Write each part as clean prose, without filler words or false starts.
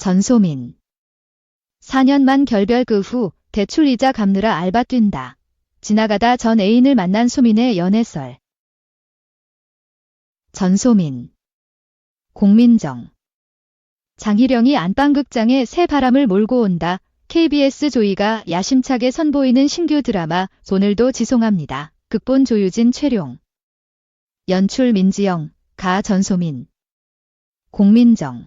전소민. 4년 만 결별 그 후 대출이자 갚느라 알바 뛴다. 지나가다 전 애인을 만난 소민의 연애썰. 전소민. 공민정. 장희령이 안방극장에 새 바람을 몰고 온다. KBS 조이가 야심차게 선보이는 신규 드라마 오늘도 지송합니다. 극본 조유진, 최룡. 연출 민지영, 가 전소민. 공민정.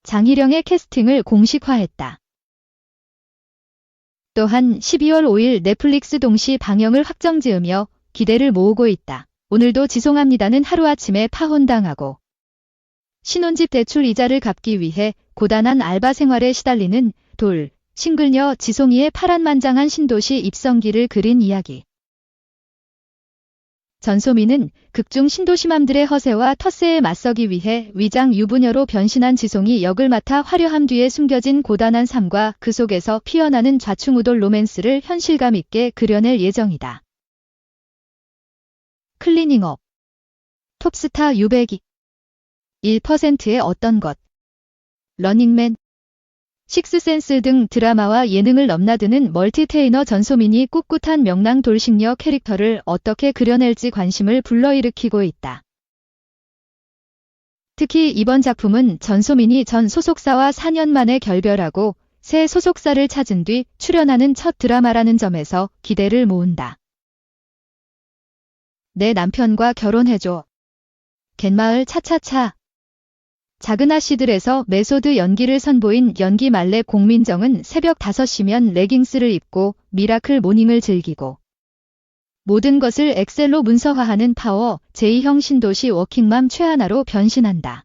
장희령의 캐스팅을 공식화했다. 또한 12월 5일 넷플릭스 동시 방영을 확정지으며 기대를 모으고 있다. 오늘도 지송합니다는 하루아침에 파혼당하고 신혼집 대출 이자를 갚기 위해 고단한 알바 생활에 시달리는 싱글녀 지송이의 파란만장한 신도시 입성기를 그린 이야기. 전소민은 극중 신도시맘들의 허세와 텃세에 맞서기 위해 위장 유부녀로 변신한 지송이 역을 맡아 화려함 뒤에 숨겨진 고단한 삶과 그 속에서 피어나는 좌충우돌 로맨스를 현실감 있게 그려낼 예정이다. 클리닝업. 톱스타 유배기. 1%의 어떤 것. 러닝맨. 식스센스 등 드라마와 예능을 넘나드는 멀티테이너 전소민이 꿋꿋한 명랑 돌싱녀 캐릭터를 어떻게 그려낼지 관심을 불러일으키고 있다. 특히 이번 작품은 전소민이 전 소속사와 4년 만에 결별하고 새 소속사를 찾은 뒤 출연하는 첫 드라마라는 점에서 기대를 모은다. 내 남편과 결혼해줘. 갯마을 차차차. 작은 아씨들에서 메소드 연기를 선보인 연기 말레 공민정은 새벽 5시면 레깅스를 입고 미라클 모닝을 즐기고 모든 것을 엑셀로 문서화하는 파워 제2형 신도시 워킹맘 최하나로 변신한다.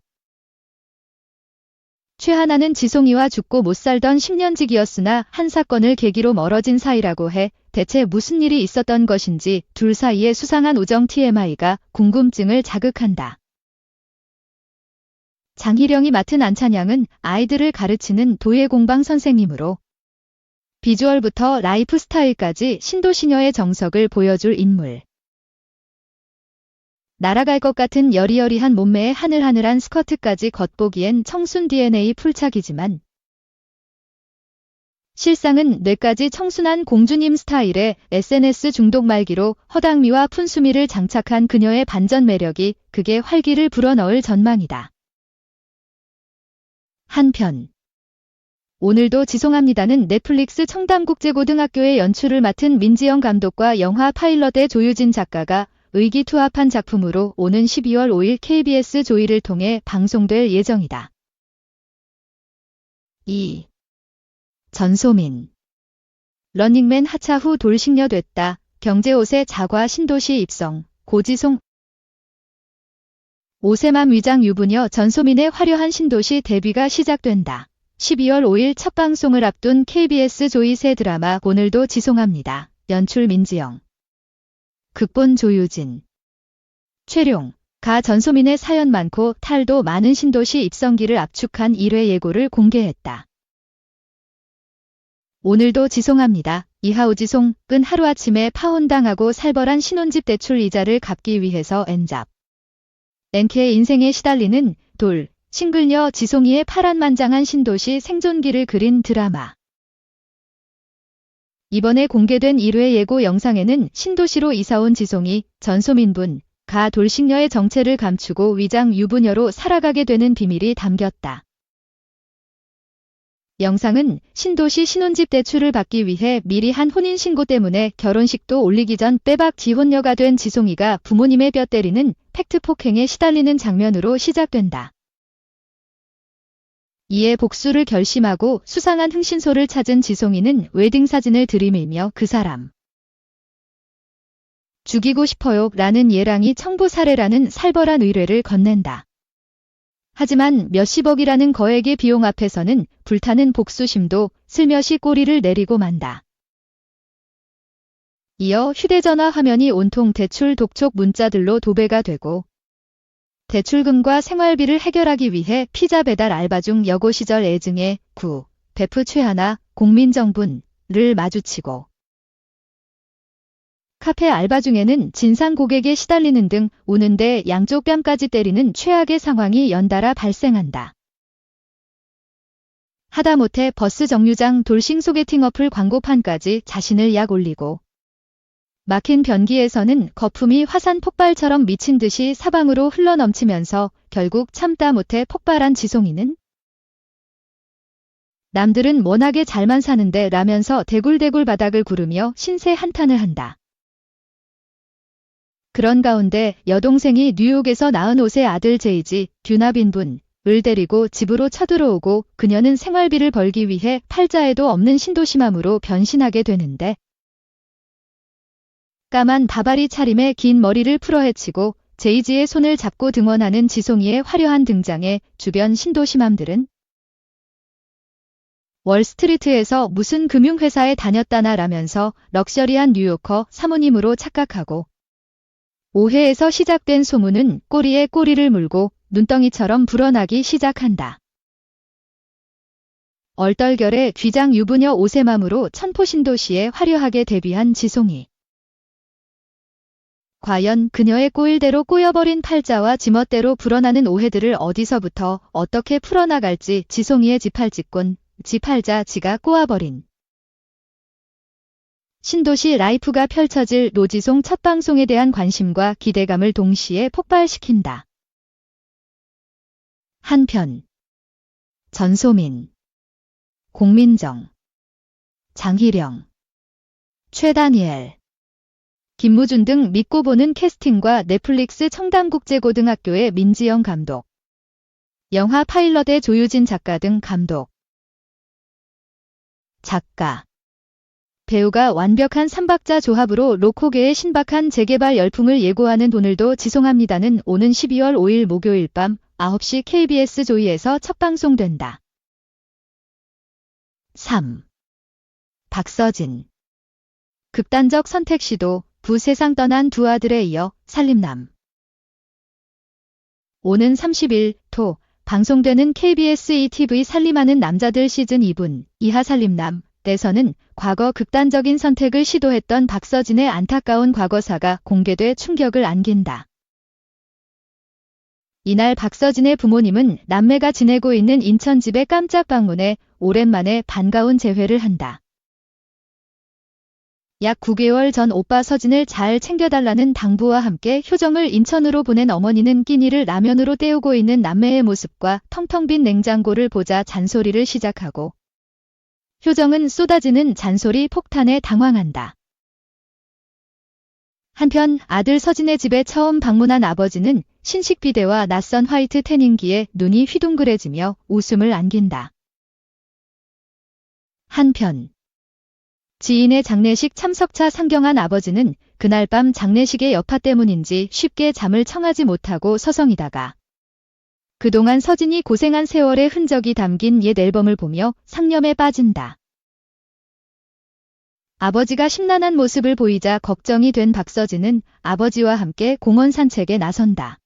최하나는 지송이와 죽고 못 살던 10년직이었으나 한 사건을 계기로 멀어진 사이라고 해 대체 무슨 일이 있었던 것인지 둘 사이의 수상한 우정 TMI가 궁금증을 자극한다. 장희령이 맡은 안찬양은 아이들을 가르치는 도예공방 선생님으로 비주얼부터 라이프 스타일까지 신도시녀의 정석을 보여줄 인물. 날아갈 것 같은 여리여리한 몸매에 하늘하늘한 스커트까지 겉보기엔 청순 DNA 풀착이지만 실상은 뇌까지 청순한 공주님 스타일의 SNS 중독 말기로 허당미와 푼수미를 장착한 그녀의 반전 매력이 극의 활기를 불어넣을 전망이다. 한편 오늘도 지송합니다는 넷플릭스 청담국제고등학교의 연출을 맡은 민지영 감독과 영화 파일럿의 조유진 작가가 의기투합한 작품으로 오는 12월 5일 KBS 조이를 통해 방송될 예정이다. 2. 전소민. 러닝맨 하차 후 돌싱녀 됐다. 경제옷의 자과 신도시 입성. 고지송. 오세맘 위장 유부녀 전소민의 화려한 신도시 데뷔가 시작된다. 12월 5일 첫 방송을 앞둔 KBS 조이 새 드라마 오늘도 지송합니다. 연출 민지영. 극본 조유진. 최룡. 가 전소민의 사연 많고 탈도 많은 신도시 입성기를 압축한 1회 예고를 공개했다. 오늘도 지송합니다. 이하우지송은 하루아침에 파혼당하고 살벌한 신혼집 대출 이자를 갚기 위해서 NK의 인생에 시달리는 싱글녀 지송이의 파란만장한 신도시 생존기를 그린 드라마. 이번에 공개된 1회 예고 영상에는 신도시로 이사온 지송이, 전소민분, 가 돌싱녀의 정체를 감추고 위장 유부녀로 살아가게 되는 비밀이 담겼다. 영상은 신도시 신혼집 대출을 받기 위해 미리 한 혼인신고 때문에 결혼식도 올리기 전 빼박 지혼녀가 된 지송이가 부모님의 뼈 때리는 팩트 폭행에 시달리는 장면으로 시작된다. 이에 복수를 결심하고 수상한 흥신소를 찾은 지송이는 웨딩사진을 들이밀며 그 사람 죽이고 싶어요 라는 예랑이 청부살해라는 살벌한 의뢰를 건넨다. 하지만 몇십억이라는 거액의 비용 앞에서는 불타는 복수심도 슬며시 꼬리를 내리고 만다. 이어 휴대전화 화면이 온통 대출 독촉 문자들로 도배가 되고 대출금과 생활비를 해결하기 위해 피자 배달 알바 중 여고 시절 애증의 베프 최하나, 공민정분을 마주치고 카페 알바 중에는 진상 고객에 시달리는 등 우는데 양쪽 뺨까지 때리는 최악의 상황이 연달아 발생한다. 하다못해 버스 정류장 돌싱 소개팅 어플 광고판까지 자신을 약 올리고 막힌 변기에서는 거품이 화산 폭발처럼 미친 듯이 사방으로 흘러넘치면서 결국 참다 못해 폭발한 지송이는 남들은 워낙에 잘만 사는데 라면서 대굴대굴 바닥을 구르며 신세 한탄을 한다. 그런 가운데 여동생이 뉴욕에서 낳은 5세 아들 제이지 듀나빈 을 데리고 집으로 쳐들어오고 그녀는 생활비를 벌기 위해 팔자에도 없는 신도시맘으로 변신하게 되는데 까만 바바리 차림에 긴 머리를 풀어헤치고 제이지의 손을 잡고 등원하는 지송이의 화려한 등장에 주변 신도시맘들은 월스트리트에서 무슨 금융회사에 다녔다나 라면서 럭셔리한 뉴요커 사모님으로 착각하고 오해에서 시작된 소문은 꼬리에 꼬리를 물고 눈덩이처럼 불어나기 시작한다. 얼떨결에 귀장 유부녀 5세맘으로 천포신도시에 화려하게 데뷔한 지송이. 과연 그녀의 꼬일대로 꼬여버린 팔자와 지멋대로 불어나는 오해들을 어디서부터 어떻게 풀어나갈지 지송이의 지팔직권, 지팔자 지가 꼬아버린 신도시 라이프가 펼쳐질 노지송 첫 방송에 대한 관심과 기대감을 동시에 폭발시킨다. 한편 전소민, 공민정, 장희령, 최다니엘, 김무준 등 믿고 보는 캐스팅과 넷플릭스 청담국제고등학교의 민지영 감독, 영화 파일럿의 조유진 작가 등 감독, 작가, 배우가 완벽한 삼박자 조합으로 로코계의 신박한 재개발 열풍을 예고하는 오늘도 지송합니다는 오는 12월 5일 목요일 밤 9시 KBS 조이에서 첫 방송된다. 3. 박서진. 극단적 선택 시도, 부세상 떠난 두 아들에 이어 살림남. 오는 30일 토 방송되는 KBS ETV 살림하는 남자들 시즌 2분 이하 살림남 에서는 과거 극단적인 선택을 시도했던 박서진의 안타까운 과거사가 공개돼 충격을 안긴다. 이날 박서진의 부모님은 남매가 지내고 있는 인천집에 깜짝 방문해 오랜만에 반가운 재회를 한다. 약 9개월 전 오빠 서진을 잘 챙겨달라는 당부와 함께 효정을 인천으로 보낸 어머니는 끼니를 라면으로 때우고 있는 남매의 모습과 텅텅 빈 냉장고를 보자 잔소리를 시작하고 효정은 쏟아지는 잔소리 폭탄에 당황한다. 한편 아들 서진의 집에 처음 방문한 아버지는 신식 비대와 낯선 화이트 태닝기에 눈이 휘둥그레지며 웃음을 안긴다. 한편 지인의 장례식 참석차 상경한 아버지는 그날 밤 장례식의 여파 때문인지 쉽게 잠을 청하지 못하고 서성이다가 그동안 서진이 고생한 세월의 흔적이 담긴 옛 앨범을 보며 상념에 빠진다. 아버지가 심란한 모습을 보이자 걱정이 된 박서진은 아버지와 함께 공원 산책에 나선다.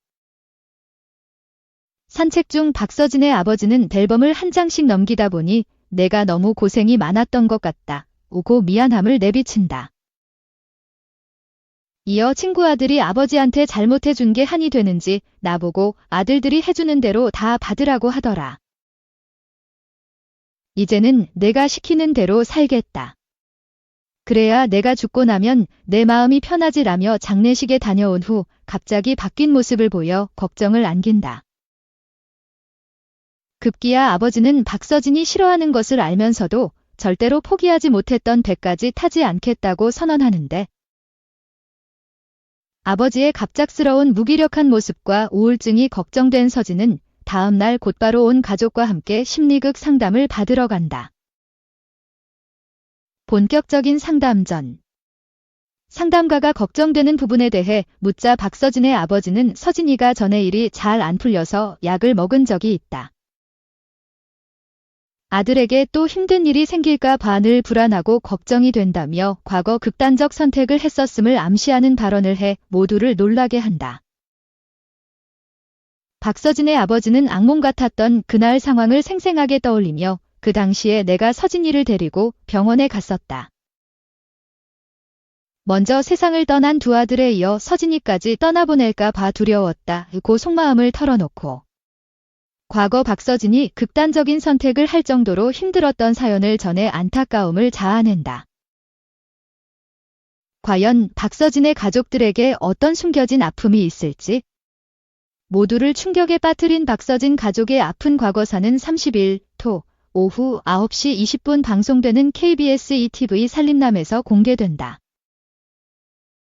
산책 중 박서진의 아버지는 앨범을 한 장씩 넘기다 보니 내가 너무 고생이 많았던 것 같다. 오고 미안함을 내비친다. 이어 친구 아들이 아버지한테 잘못해준 게 한이 되는지 나보고 아들들이 해주는 대로 다 받으라고 하더라. 이제는 내가 시키는 대로 살겠다. 그래야 내가 죽고 나면 내 마음이 편하지라며 장례식에 다녀온 후 갑자기 바뀐 모습을 보여 걱정을 안긴다. 급기야 아버지는 박서진이 싫어하는 것을 알면서도 절대로 포기하지 못했던 배까지 타지 않겠다고 선언하는데 아버지의 갑작스러운 무기력한 모습과 우울증이 걱정된 서진은 다음 날 곧바로 온 가족과 함께 심리극 상담을 받으러 간다. 본격적인 상담 전 상담가가 걱정되는 부분에 대해 묻자 박서진의 아버지는 서진이가 전에 일이 잘 안 풀려서 약을 먹은 적이 있다. 아들에게 또 힘든 일이 생길까 봐 늘 불안하고 걱정이 된다며 과거 극단적 선택을 했었음을 암시하는 발언을 해 모두를 놀라게 한다. 박서진의 아버지는 악몽 같았던 그날 상황을 생생하게 떠올리며 그 당시에 내가 서진이를 데리고 병원에 갔었다. 먼저 세상을 떠난 두 아들에 이어 서진이까지 떠나보낼까 봐 두려웠다. 고 속마음을 털어놓고 과거 박서진이 극단적인 선택을 할 정도로 힘들었던 사연을 전해 안타까움을 자아낸다. 과연 박서진의 가족들에게 어떤 숨겨진 아픔이 있을지? 모두를 충격에 빠뜨린 박서진 가족의 아픈 과거사는 30일 토 오후 9시 20분 방송되는 KBS ETV 살림남에서 공개된다.